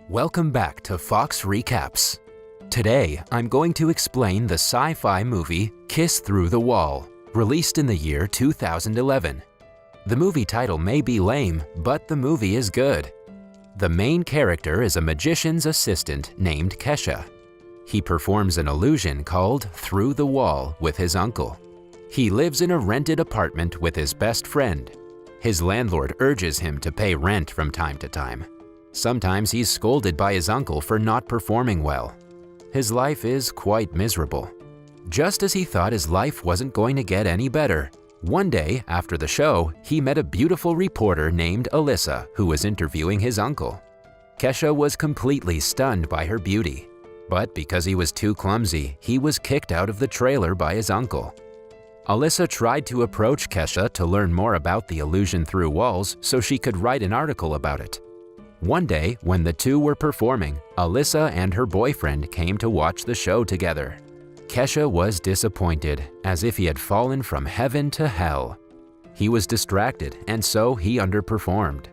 Welcome back to Fox Recaps. Today, I'm going to explain the sci-fi movie Kiss Through the Wall, released in the year 2011. The movie title may be lame, but the movie is good. The main character is a magician's assistant named Kesha. He performs an illusion called Through the Wall with his uncle. He lives in a rented apartment with his best friend. His landlord urges him to pay rent from time to time. Sometimes he's scolded by his uncle for not performing well. His life is quite miserable. Just as he thought his life wasn't going to get any better, one day after the show, he met a beautiful reporter named Alyssa who was interviewing his uncle. Kesha was completely stunned by her beauty, but because he was too clumsy, he was kicked out of the trailer by his uncle. Alyssa tried to approach Kesha to learn more about the illusion through walls so she could write an article about it. One day, when the two were performing, Alyssa and her boyfriend came to watch the show together. Kesha was disappointed, as if he had fallen from heaven to hell. He was distracted, and so he underperformed.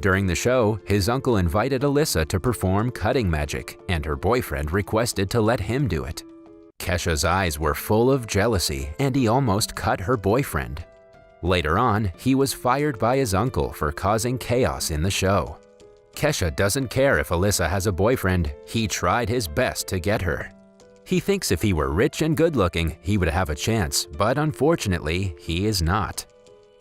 During the show, his uncle invited Alyssa to perform cutting magic, and her boyfriend requested to let him do it. Kesha's eyes were full of jealousy, and he almost cut her boyfriend. Later on, he was fired by his uncle for causing chaos in the show. Kesha doesn't care if Alyssa has a boyfriend. He tried his best to get her. He thinks if he were rich and good-looking, he would have a chance, but unfortunately, he is not.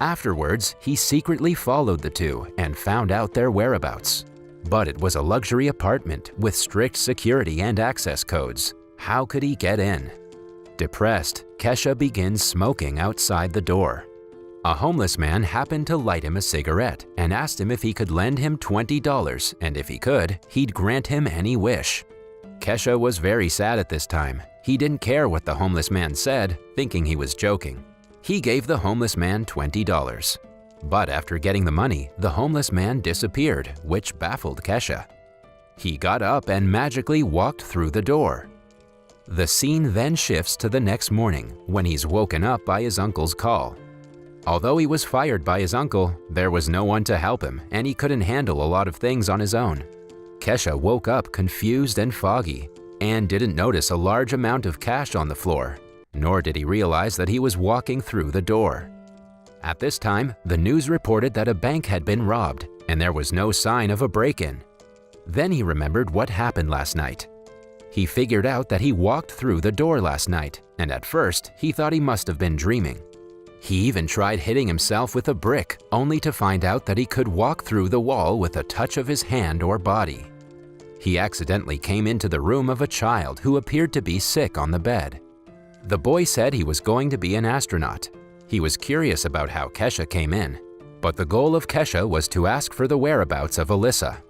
Afterwards, he secretly followed the two and found out their whereabouts. But it was a luxury apartment with strict security and access codes. How could he get in? Depressed, Kesha begins smoking outside the door. A homeless man happened to light him a cigarette and asked him if he could lend him $20, and if he could, he'd grant him any wish. Kesha was very sad at this time. He didn't care what the homeless man said, thinking he was joking. He gave the homeless man $20. But after getting the money, the homeless man disappeared, which baffled Kesha. He got up and magically walked through the door. The scene then shifts to the next morning, when he's woken up by his uncle's call. Although he was fired by his uncle, there was no one to help him, and he couldn't handle a lot of things on his own. Kesha woke up confused and foggy, and didn't notice a large amount of cash on the floor, nor did he realize that he was walking through the door. At this time, the news reported that a bank had been robbed, and there was no sign of a break-in. Then he remembered what happened last night. He figured out that he walked through the door last night, and at first, he thought he must have been dreaming. He even tried hitting himself with a brick, only to find out that he could walk through the wall with a touch of his hand or body. He accidentally came into the room of a child who appeared to be sick on the bed. The boy said he was going to be an astronaut. He was curious about how Kesha came in, but the goal of Kesha was to ask for the whereabouts of Alyssa.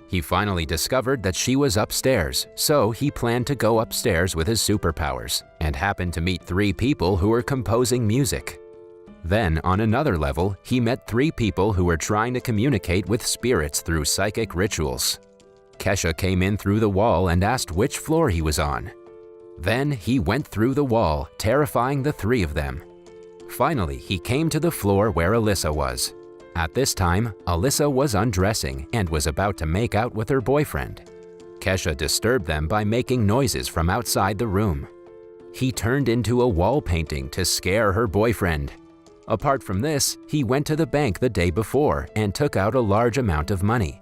He finally discovered that she was upstairs, so he planned to go upstairs with his superpowers, and happened to meet 3 people who were composing music. Then, on another level, he met 3 people who were trying to communicate with spirits through psychic rituals. Kesha came in through the wall and asked which floor he was on. Then he went through the wall, terrifying the 3 of them. Finally, he came to the floor where Alyssa was. At this time, Alyssa was undressing and was about to make out with her boyfriend. Kesha disturbed them by making noises from outside the room. He turned into a wall painting to scare her boyfriend. Apart from this, he went to the bank the day before and took out a large amount of money.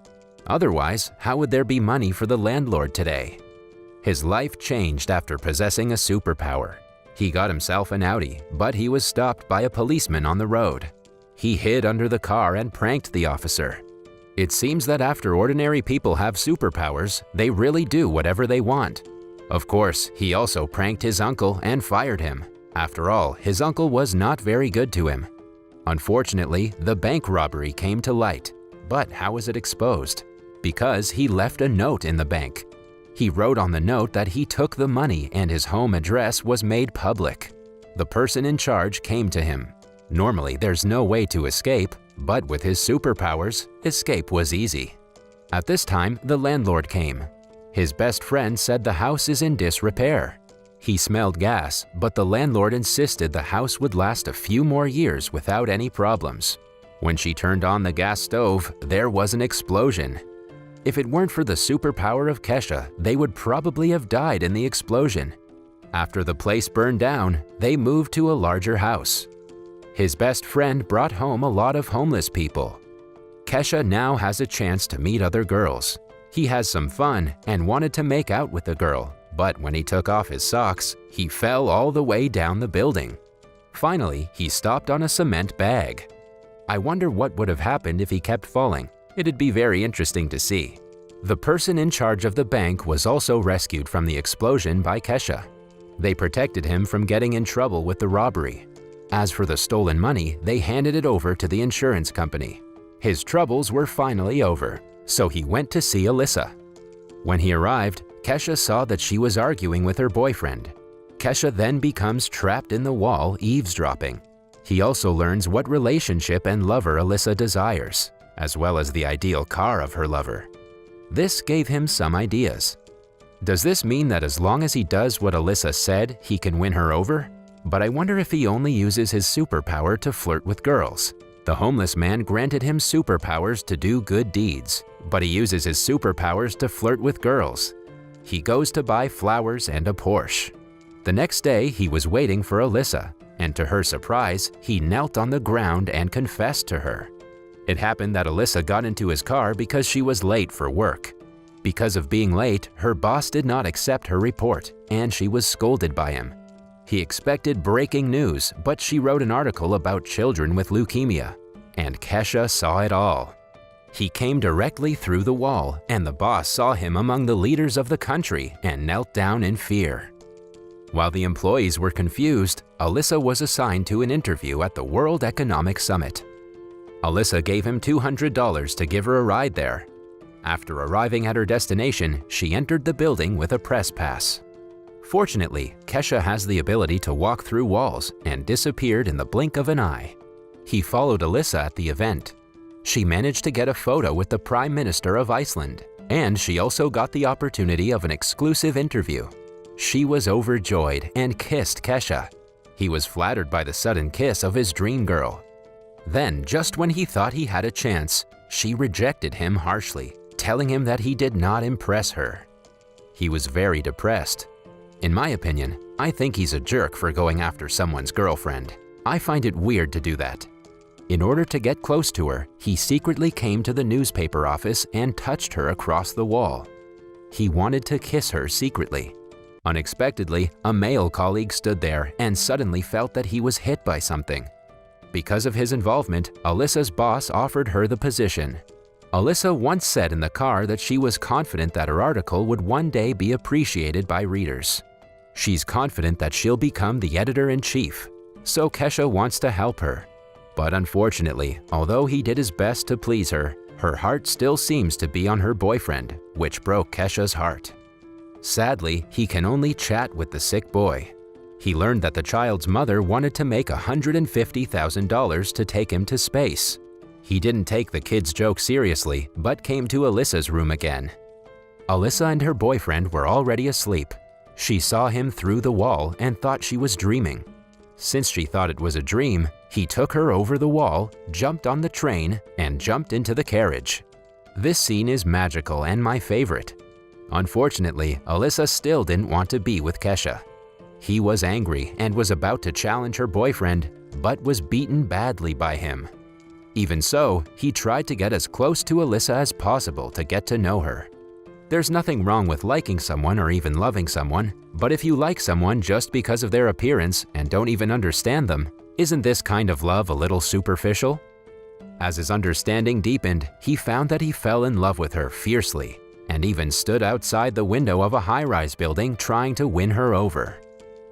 Otherwise, how would there be money for the landlord today? His life changed after possessing a superpower. He got himself an Audi, but he was stopped by a policeman on the road. He hid under the car and pranked the officer. It seems that after ordinary people have superpowers, they really do whatever they want. Of course, he also pranked his uncle and fired him. After all, his uncle was not very good to him. Unfortunately, the bank robbery came to light. But how was it exposed? Because he left a note in the bank. He wrote on the note that he took the money and his home address was made public. The person in charge came to him. Normally, there's no way to escape, but with his superpowers, escape was easy. At this time, the landlord came. His best friend said the house is in disrepair. He smelled gas, but the landlord insisted the house would last a few more years without any problems. When she turned on the gas stove, there was an explosion. If it weren't for the superpower of Kesha, they would probably have died in the explosion. After the place burned down, they moved to a larger house. His best friend brought home a lot of homeless people. Kesha now has a chance to meet other girls. He has some fun and wanted to make out with the girl, but when he took off his socks, he fell all the way down the building. Finally, he stopped on a cement bag. I wonder what would have happened if he kept falling. It'd be very interesting to see. The person in charge of the bank was also rescued from the explosion by Kesha. They protected him from getting in trouble with the robbery. As for the stolen money, they handed it over to the insurance company. His troubles were finally over, so he went to see Alyssa. When he arrived, Kesha saw that she was arguing with her boyfriend. Kesha then becomes trapped in the wall, eavesdropping. He also learns what relationship and lover Alyssa desires, as well as the ideal car of her lover. This gave him some ideas. Does this mean that as long as he does what Alyssa said, he can win her over? But I wonder if he only uses his superpower to flirt with girls. The homeless man granted him superpowers to do good deeds, but he uses his superpowers to flirt with girls. He goes to buy flowers and a Porsche. The next day, he was waiting for Alyssa, and to her surprise, he knelt on the ground and confessed to her. It happened that Alyssa got into his car because she was late for work. Because of being late, her boss did not accept her report, and she was scolded by him. He expected breaking news, but she wrote an article about children with leukemia, and Kesha saw it all. He came directly through the wall, and the boss saw him among the leaders of the country and knelt down in fear. While the employees were confused, Alyssa was assigned to an interview at the World Economic Summit. Alyssa gave him $200 to give her a ride there. After arriving at her destination, she entered the building with a press pass. Fortunately, Kesha has the ability to walk through walls and disappeared in the blink of an eye. He followed Alyssa at the event. She managed to get a photo with the Prime Minister of Iceland, and she also got the opportunity of an exclusive interview. She was overjoyed and kissed Kesha. He was flattered by the sudden kiss of his dream girl. Then, just when he thought he had a chance, she rejected him harshly, telling him that he did not impress her. He was very depressed. In my opinion, I think he's a jerk for going after someone's girlfriend. I find it weird to do that. In order to get close to her, he secretly came to the newspaper office and touched her across the wall. He wanted to kiss her secretly. Unexpectedly, a male colleague stood there and suddenly felt that he was hit by something. Because of his involvement, Alyssa's boss offered her the position. Alyssa once said in the car that she was confident that her article would one day be appreciated by readers. She's confident that she'll become the editor-in-chief, so Kesha wants to help her. But unfortunately, although he did his best to please her, her heart still seems to be on her boyfriend, which broke Kesha's heart. Sadly, he can only chat with the sick boy. He learned that the child's mother wanted to make $150,000 to take him to space. He didn't take the kid's joke seriously, but came to Alyssa's room again. Alyssa and her boyfriend were already asleep. She saw him through the wall and thought she was dreaming. Since she thought it was a dream, he took her over the wall, jumped on the train, and jumped into the carriage. This scene is magical and my favorite. Unfortunately, Alyssa still didn't want to be with Kesha. He was angry and was about to challenge her boyfriend, but was beaten badly by him. Even so, he tried to get as close to Alyssa as possible to get to know her. There's nothing wrong with liking someone or even loving someone, but if you like someone just because of their appearance and don't even understand them, isn't this kind of love a little superficial? As his understanding deepened, he found that he fell in love with her fiercely and even stood outside the window of a high-rise building trying to win her over.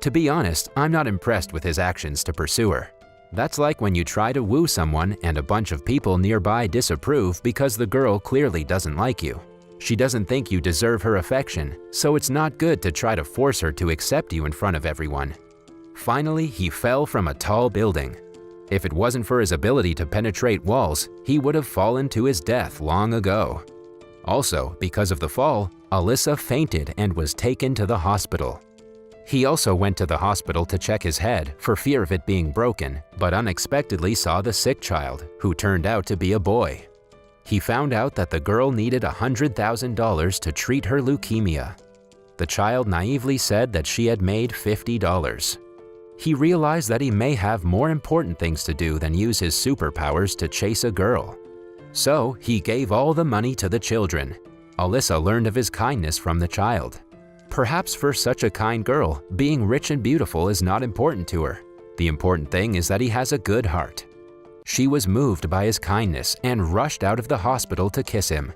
To be honest, I'm not impressed with his actions to pursue her. That's like when you try to woo someone and a bunch of people nearby disapprove because the girl clearly doesn't like you. She doesn't think you deserve her affection, so it's not good to try to force her to accept you in front of everyone. Finally, he fell from a tall building. If it wasn't for his ability to penetrate walls, he would have fallen to his death long ago. Also, because of the fall, Alyssa fainted and was taken to the hospital. He also went to the hospital to check his head for fear of it being broken, but unexpectedly saw the sick child, who turned out to be a boy. He found out that the girl needed $100,000 to treat her leukemia. The child naively said that she had made $50. He realized that he may have more important things to do than use his superpowers to chase a girl. So he gave all the money to the children. Alyssa learned of his kindness from the child. Perhaps for such a kind girl, being rich and beautiful is not important to her. The important thing is that he has a good heart. She was moved by his kindness and rushed out of the hospital to kiss him.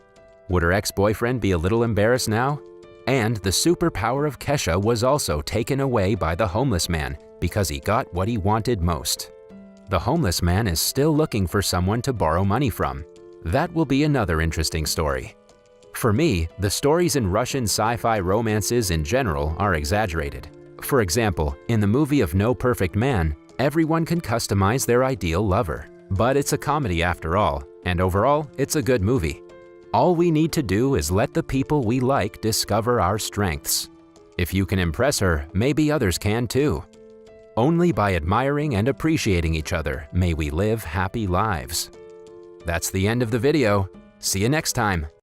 Would her ex-boyfriend be a little embarrassed now? And the superpower of Kesha was also taken away by the homeless man because he got what he wanted most. The homeless man is still looking for someone to borrow money from. That will be another interesting story. For me, the stories in Russian sci-fi romances in general are exaggerated. For example, in the movie of No Perfect Man, everyone can customize their ideal lover. But it's a comedy after all, and overall, it's a good movie. All we need to do is let the people we like discover our strengths. If you can impress her, maybe others can too. Only by admiring and appreciating each other may we live happy lives. That's the end of the video. See you next time.